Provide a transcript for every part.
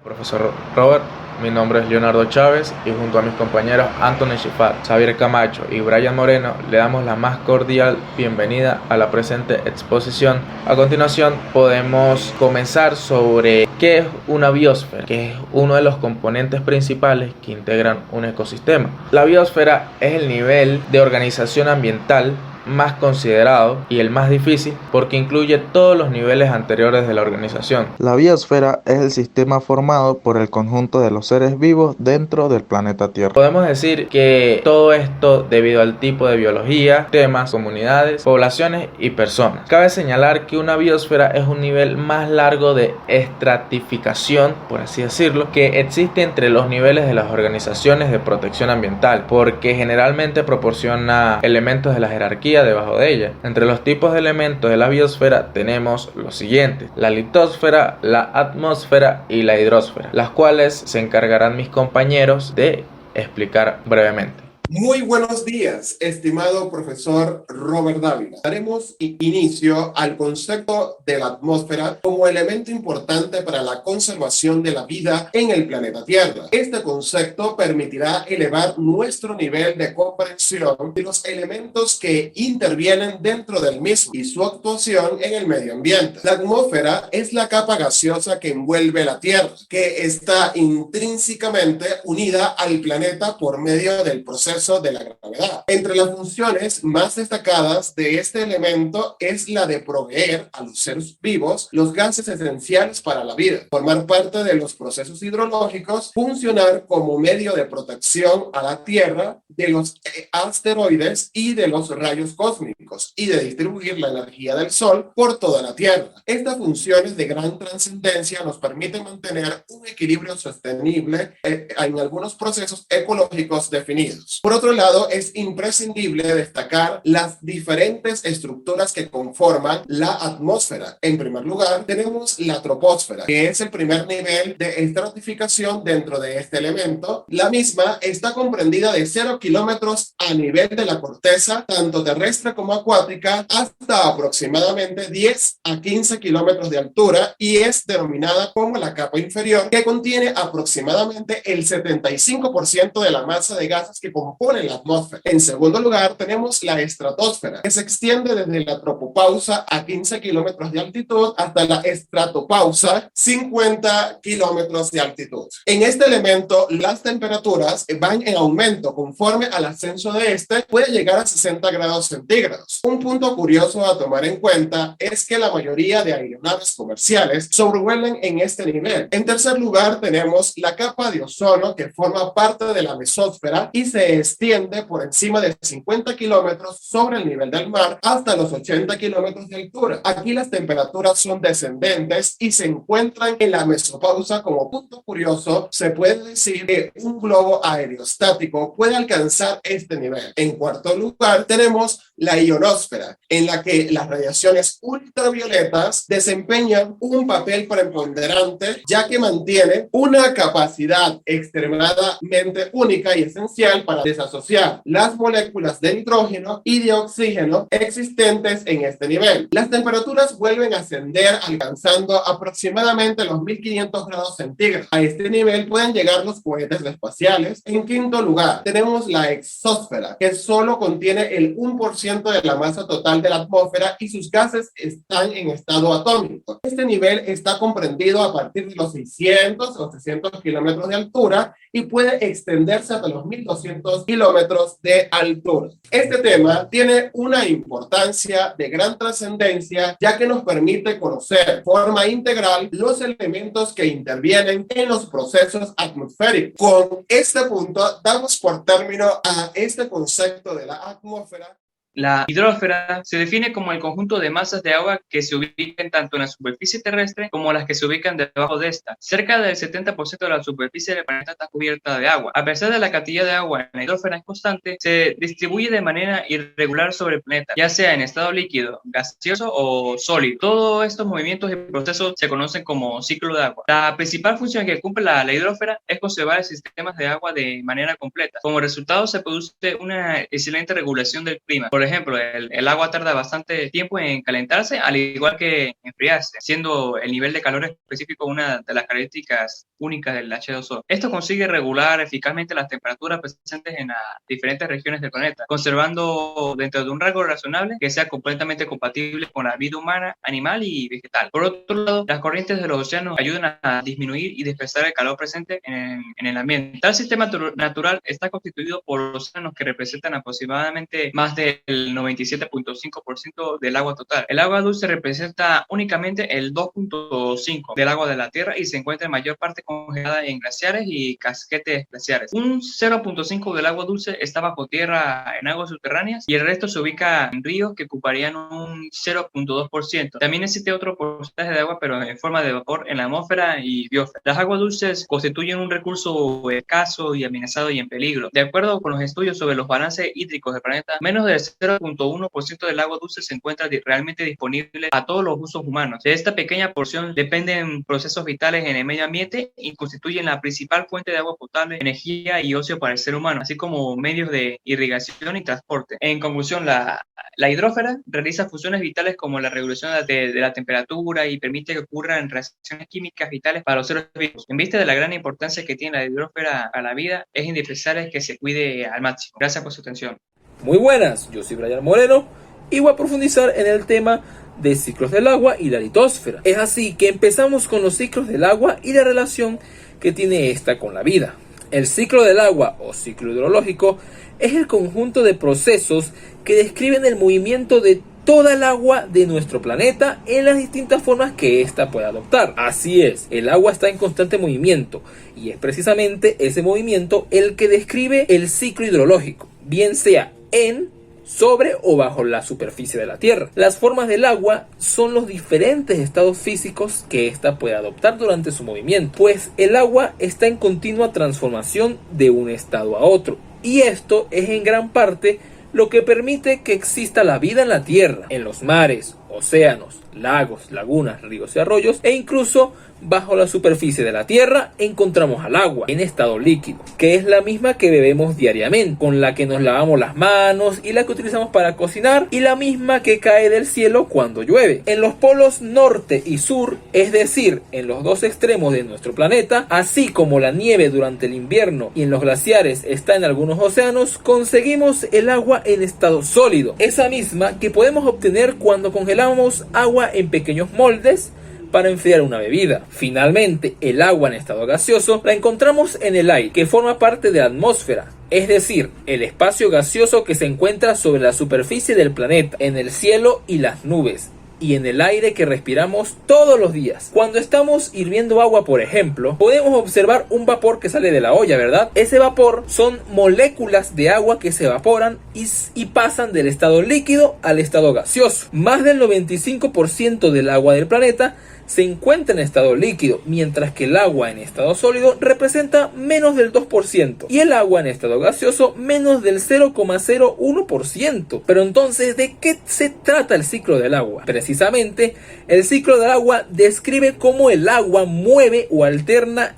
Profesor Robert, mi nombre es Leonardo Chávez y junto a mis compañeros Anthony Shifat, Xavier Camacho y Brian Moreno le damos la más cordial bienvenida a la presente exposición. A continuación podemos comenzar sobre qué es una biosfera, que es uno de los componentes principales que integran un ecosistema. La biosfera es el nivel de organización ambiental más considerado y el más difícil porque incluye todos los niveles anteriores de la organización. La biosfera es el sistema formado por el conjunto de los seres vivos dentro del planeta Tierra. Podemos decir que todo esto debido al tipo de biología, temas, comunidades, poblaciones y personas. Cabe señalar que una biosfera es un nivel más largo de estratificación, por así decirlo, que existe entre los niveles de las organizaciones de protección ambiental, porque generalmente proporciona elementos de la jerarquía debajo de ella. Entre los tipos de elementos de la biosfera tenemos los siguientes: la litosfera, la atmósfera y la hidrosfera, las cuales se encargarán mis compañeros de explicar brevemente. Muy buenos días, estimado profesor Robert Dávila. Daremos inicio al concepto de la atmósfera como elemento importante para la conservación de la vida en el planeta Tierra. Este concepto permitirá elevar nuestro nivel de comprensión de los elementos que intervienen dentro del mismo y su actuación en el medio ambiente. La atmósfera es la capa gaseosa que envuelve la Tierra, que está intrínsecamente unida al planeta por medio del proceso de la gravedad. Entre las funciones más destacadas de este elemento es la de proveer a los seres vivos los gases esenciales para la vida, formar parte de los procesos hidrológicos, funcionar como medio de protección a la Tierra de los asteroides y de los rayos cósmicos y de distribuir la energía del Sol por toda la Tierra. Estas funciones de gran trascendencia nos permiten mantener un equilibrio sostenible en algunos procesos ecológicos definidos. Por otro lado, es imprescindible destacar las diferentes estructuras que conforman la atmósfera. En primer lugar, tenemos la troposfera, que es el primer nivel de estratificación dentro de este elemento. La misma está comprendida de 0 kilómetros a nivel de la corteza, tanto terrestre como acuática, hasta aproximadamente 10 a 15 kilómetros de altura y es denominada como la capa inferior, que contiene aproximadamente el 75% de la masa de gases que compone la atmósfera. En segundo lugar, tenemos la estratosfera, que se extiende desde la tropopausa a 15 kilómetros de altitud hasta la estratopausa, 50 kilómetros de altitud. En este elemento, las temperaturas van en aumento conforme al ascenso de este, puede llegar a 60 grados centígrados. Un punto curioso a tomar en cuenta es que la mayoría de aeronaves comerciales sobrevuelan en este nivel. En tercer lugar, tenemos la capa de ozono, que forma parte de la mesósfera y se extiende por encima de 50 kilómetros sobre el nivel del mar hasta los 80 kilómetros de altura. Aquí las temperaturas son descendentes y se encuentran en la mesopausa. Como punto curioso, se puede decir que un globo aerostático puede alcanzar este nivel. En cuarto lugar, tenemos la ionosfera, en la que las radiaciones ultravioletas desempeñan un papel preponderante, ya que mantienen una capacidad extremadamente única y esencial para desasociar las moléculas de nitrógeno y de oxígeno existentes en este nivel. Las temperaturas vuelven a ascender alcanzando aproximadamente los 1500 grados centígrados. A este nivel pueden llegar los cohetes espaciales. En quinto lugar, tenemos la exósfera, que solo contiene el 1% de la masa total de la atmósfera y sus gases están en estado atómico. Este nivel está comprendido a partir de los 600 o 300 kilómetros de altura y puede extenderse hasta los 1200 kilómetros de altura. Este tema tiene una importancia de gran trascendencia, ya que nos permite conocer de forma integral los elementos que intervienen en los procesos atmosféricos. Con este punto damos por término a este concepto de la atmósfera. La hidrosfera se define como el conjunto de masas de agua que se ubican tanto en la superficie terrestre como las que se ubican debajo de esta. Cerca del 70% de la superficie del planeta está cubierta de agua. A pesar de la cantidad de agua en la hidrosfera es constante, se distribuye de manera irregular sobre el planeta, ya sea en estado líquido, gaseoso o sólido. Todos estos movimientos y procesos se conocen como ciclo de agua. La principal función que cumple la hidrosfera es conservar el sistema de agua de manera completa. Como resultado se produce una excelente regulación del clima. Por Por ejemplo, el agua tarda bastante tiempo en calentarse, al igual que enfriarse, siendo el nivel de calor específico una de las características únicas del H2O. Esto consigue regular eficazmente las temperaturas presentes en las diferentes regiones del planeta, conservando dentro de un rango razonable que sea completamente compatible con la vida humana, animal y vegetal. Por otro lado, las corrientes de los océanos ayudan a disminuir y dispersar el calor presente en el ambiente. Tal sistema natural está constituido por océanos que representan aproximadamente más del 97.5% del agua total. El agua dulce representa únicamente el 2.5% del agua de la Tierra y se encuentra en mayor parte congelada en glaciares y casquetes glaciares. Un 0.5% del agua dulce está bajo tierra en aguas subterráneas y el resto se ubica en ríos que ocuparían un 0.2%. También existe otro porcentaje de agua, pero en forma de vapor en la atmósfera y biosfera. Las aguas dulces constituyen un recurso escaso y amenazado y en peligro. De acuerdo con los estudios sobre los balances hídricos del planeta, menos del 0.1% del agua dulce se encuentra realmente disponible a todos los usos humanos. De esta pequeña porción dependen procesos vitales en el medio ambiente y constituyen la principal fuente de agua potable, energía y ocio para el ser humano, así como medios de irrigación y transporte. En conclusión, la hidrósfera realiza funciones vitales como la regulación de la temperatura y permite que ocurran reacciones químicas vitales para los seres vivos. En vista de la gran importancia que tiene la hidrósfera a la vida, es indispensable que se cuide al máximo. Gracias por su atención. Muy buenas, yo soy Brian Moreno y voy a profundizar en el tema de ciclos del agua y la litosfera. Es así que empezamos con los ciclos del agua y la relación que tiene esta con la vida. El ciclo del agua o ciclo hidrológico es el conjunto de procesos que describen el movimiento de toda el agua de nuestro planeta en las distintas formas que ésta puede adoptar. Así es, el agua está en constante movimiento y es precisamente ese movimiento el que describe el ciclo hidrológico, bien sea en, sobre o bajo la superficie de la Tierra. Las formas del agua son los diferentes estados físicos que ésta puede adoptar durante su movimiento, pues el agua está en continua transformación de un estado a otro, y esto es en gran parte lo que permite que exista la vida en la Tierra, en los mares, océanos, lagos, lagunas, ríos y arroyos, e incluso bajo la superficie de la Tierra encontramos al agua en estado líquido, que es la misma que bebemos diariamente, con la que nos lavamos las manos y la que utilizamos para cocinar, y la misma que cae del cielo cuando llueve. En los polos norte y sur, es decir, en los dos extremos de nuestro planeta, así como la nieve durante el invierno y en los glaciares está en algunos océanos, conseguimos el agua en estado sólido, esa misma que podemos obtener cuando congelamos agua en pequeños moldes para enfriar una bebida. Finalmente, el agua en estado gaseoso la encontramos en el aire, que forma parte de la atmósfera, es decir, el espacio gaseoso que se encuentra sobre la superficie del planeta, en el cielo y las nubes, y en el aire que respiramos todos los días. Cuando estamos hirviendo agua, por ejemplo, podemos observar un vapor que sale de la olla, ¿verdad? Ese vapor son moléculas de agua que se evaporan y pasan del estado líquido al estado gaseoso. Más del 95% del agua del planeta se encuentra en estado líquido, mientras que el agua en estado sólido representa menos del 2% y el agua en estado gaseoso menos del 0,01%. Pero entonces, ¿de qué se trata el ciclo del agua? Precisamente, el ciclo del agua describe cómo el agua mueve o alterna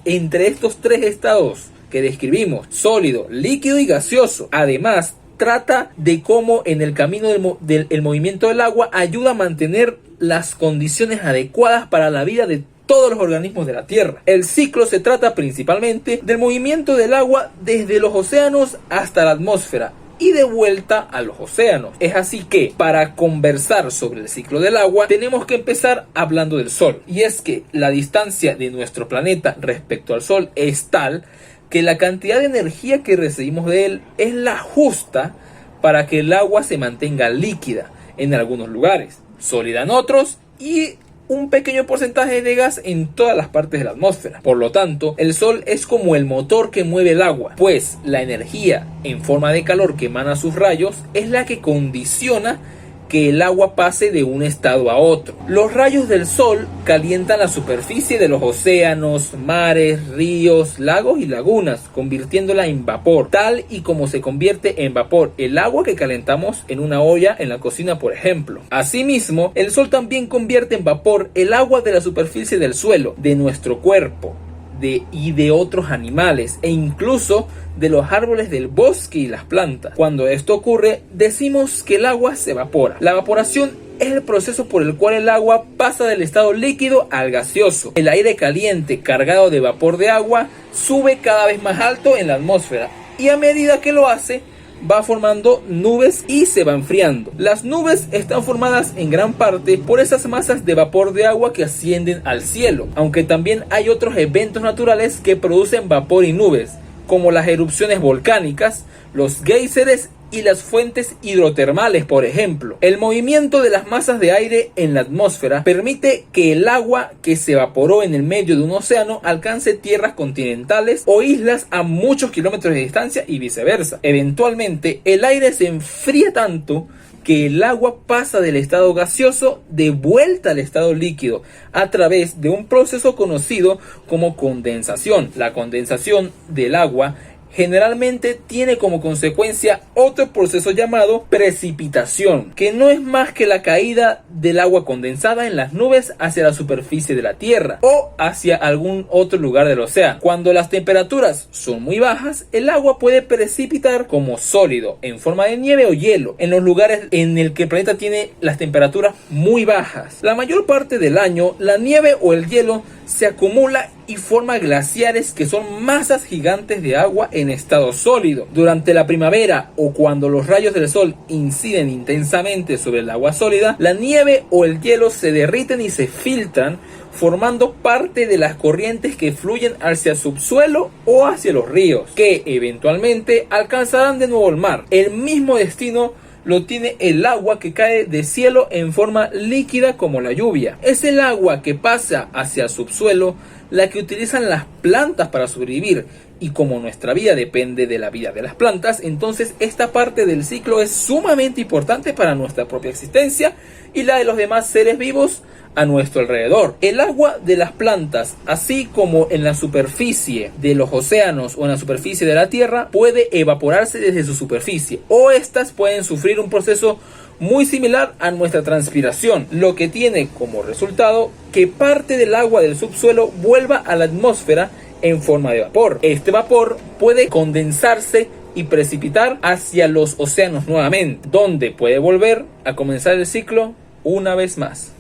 entre estos tres estados que describimos: sólido, líquido y gaseoso. Además, trata de cómo en el camino del movimiento del agua ayuda a mantener las condiciones adecuadas para la vida de todos los organismos de la Tierra. El ciclo se trata principalmente del movimiento del agua desde los océanos hasta la atmósfera y de vuelta a los océanos. Es así que, para conversar sobre el ciclo del agua, tenemos que empezar hablando del Sol. Y es que la distancia de nuestro planeta respecto al Sol es tal que la cantidad de energía que recibimos de él es la justa para que el agua se mantenga líquida en algunos lugares, sólida en otros y un pequeño porcentaje de gas en todas las partes de la atmósfera. Por lo tanto, el Sol es como el motor que mueve el agua, pues la energía en forma de calor que emana sus rayos es la que condiciona que el agua pase de un estado a otro. Los rayos del sol calientan la superficie de los océanos, mares, ríos, lagos y lagunas, convirtiéndola en vapor, tal y como se convierte en vapor el agua que calentamos en una olla en la cocina, por ejemplo. Asimismo, el sol también convierte en vapor el agua de la superficie del suelo, de nuestro cuerpo, y de otros animales e incluso de los árboles del bosque y las plantas. Cuando esto ocurre, decimos que el agua se evapora. La evaporación es el proceso por el cual el agua pasa del estado líquido al gaseoso. El aire caliente cargado de vapor de agua sube cada vez más alto en la atmósfera y a medida que lo hace va formando nubes y se va enfriando. Las nubes están formadas en gran parte por esas masas de vapor de agua que ascienden al cielo, aunque también hay otros eventos naturales que producen vapor y nubes, como las erupciones volcánicas, los géiseres y las fuentes hidrotermales, por ejemplo. El movimiento de las masas de aire en la atmósfera permite que el agua que se evaporó en el medio de un océano alcance tierras continentales o islas a muchos kilómetros de distancia y viceversa. Eventualmente, el aire se enfría tanto que el agua pasa del estado gaseoso de vuelta al estado líquido a través de un proceso conocido como condensación. La condensación del agua generalmente tiene como consecuencia otro proceso llamado precipitación, que no es más que la caída del agua condensada en las nubes hacia la superficie de la Tierra o hacia algún otro lugar del océano. Cuando las temperaturas son muy bajas, el agua puede precipitar como sólido en forma de nieve o hielo en los lugares en el que el planeta tiene las temperaturas muy bajas. La mayor parte del año, la nieve o el hielo se acumula y forma glaciares, que son masas gigantes de agua en estado sólido. Durante la primavera o cuando los rayos del sol inciden intensamente sobre el agua sólida, la nieve o el hielo se derriten y se filtran, formando parte de las corrientes que fluyen hacia el subsuelo o hacia los ríos, que eventualmente alcanzarán de nuevo el mar. El mismo destino lo tiene el agua que cae del cielo en forma líquida como la lluvia. Es el agua que pasa hacia el subsuelo la que utilizan las plantas para sobrevivir, y como nuestra vida depende de la vida de las plantas, entonces esta parte del ciclo es sumamente importante para nuestra propia existencia y la de los demás seres vivos a nuestro alrededor. El agua de las plantas, así como en la superficie de los océanos o en la superficie de la Tierra, puede evaporarse desde su superficie, o estas pueden sufrir un proceso muy similar a nuestra transpiración, lo que tiene como resultado que parte del agua del subsuelo vuelva a la atmósfera en forma de vapor. Este vapor puede condensarse y precipitar hacia los océanos nuevamente, donde puede volver a comenzar el ciclo una vez más.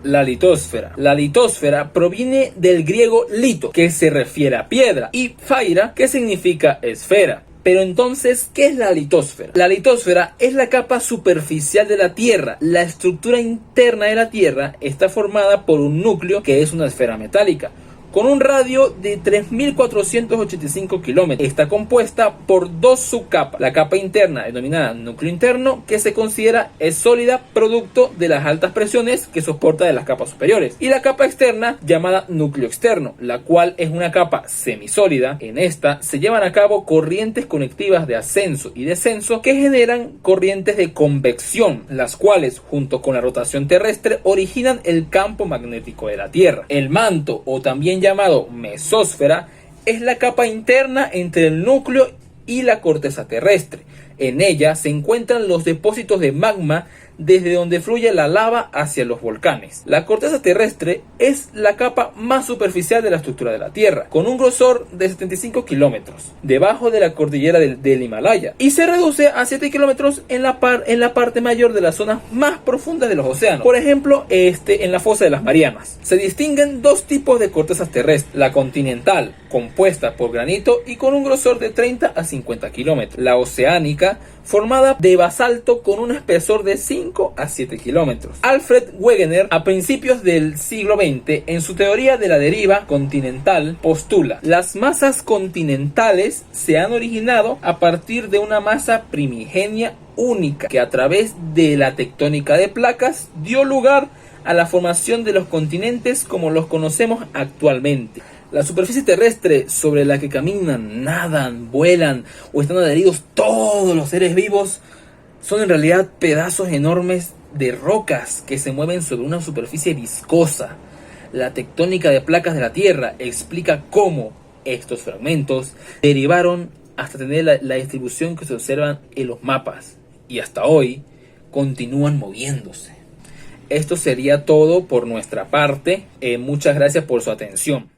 La litosfera. La litosfera proviene del griego lito, que se refiere a piedra, y phaira, que significa esfera. Pero entonces, ¿qué es la litosfera? La litosfera es la capa superficial de la Tierra. La estructura interna de la Tierra está formada por un núcleo que es una esfera metálica, con un radio de 3.485 kilómetros. Está compuesta por dos subcapas. La capa interna, denominada núcleo interno, que se considera es sólida, producto de las altas presiones que soporta de las capas superiores. Y la capa externa, llamada núcleo externo, la cual es una capa semisólida. En esta se llevan a cabo corrientes conectivas de ascenso y descenso que generan corrientes de convección, las cuales, junto con la rotación terrestre, originan el campo magnético de la Tierra. El manto, o también llamado mesósfera, es la capa interna entre el núcleo y la corteza terrestre. En ella se encuentran los depósitos de magma desde donde fluye la lava hacia los volcanes. La corteza terrestre es la capa más superficial de la estructura de la Tierra, con un grosor de 75 kilómetros, debajo de la cordillera del Himalaya, y se reduce a 7 kilómetros en la parte mayor de las zonas más profundas de los océanos, por ejemplo, en la fosa de las Marianas. Se distinguen dos tipos de cortezas terrestres: la continental, compuesta por granito y con un grosor de 30 a 50 kilómetros; la oceánica, formada de basalto con un espesor de 5 a 7 kilómetros. Alfred Wegener, a principios del siglo XX, en su teoría de la deriva continental, postula: las masas continentales se han originado a partir de una masa primigenia única, que a través de la tectónica de placas dio lugar a la formación de los continentes como los conocemos actualmente. La superficie terrestre sobre la que caminan, nadan, vuelan o están adheridos todos los seres vivos son en realidad pedazos enormes de rocas que se mueven sobre una superficie viscosa. La tectónica de placas de la Tierra explica cómo estos fragmentos derivaron hasta tener la distribución que se observan en los mapas, y hasta hoy continúan moviéndose. Esto sería todo por nuestra parte. Muchas gracias por su atención.